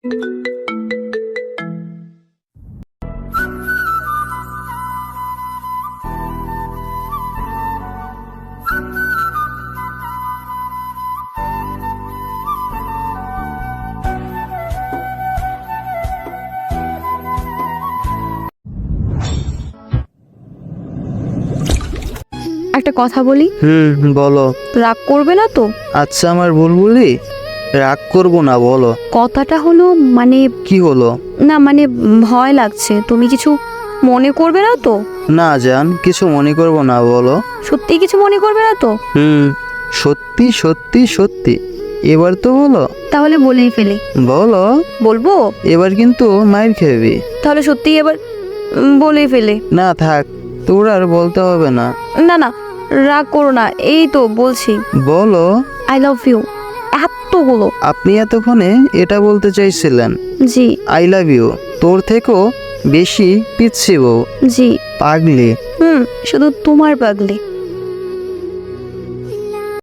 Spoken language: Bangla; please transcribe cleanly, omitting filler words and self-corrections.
একটা কথা বলি, বলো। রাগ করবে না তো? আচ্ছা, আমার বুলবুলি, রাগ করবো না, বলো। কথাটা হলো মানে কি হলো? না মানে ভয় লাগছে, তুমি কিছু মনে করবে না তো? না জান, কিছু মনে করবো না, বলো। সত্যি কিছু মনে করবে না তো? সত্যি সত্যি সত্যি। এবার তো বলো। তাহলে বলেই ফেলি। বলো। বলবো? এবার কিন্তু মাইর খেবি। তাহলে সত্যি এবার বলেই ফেলে। না থাক, তোর আর বলতে হবে না। না না, রাগ করো না, এই তো বলছি। বলো। I love you. এতগুলো। আপনি এতক্ষণে এটা বলতে চাইছিলেন? জি। I love you. তোর থেকেও বেশি পিচ্ছি বউ। জি। পাগলি। শুধু তোমার পাগলি।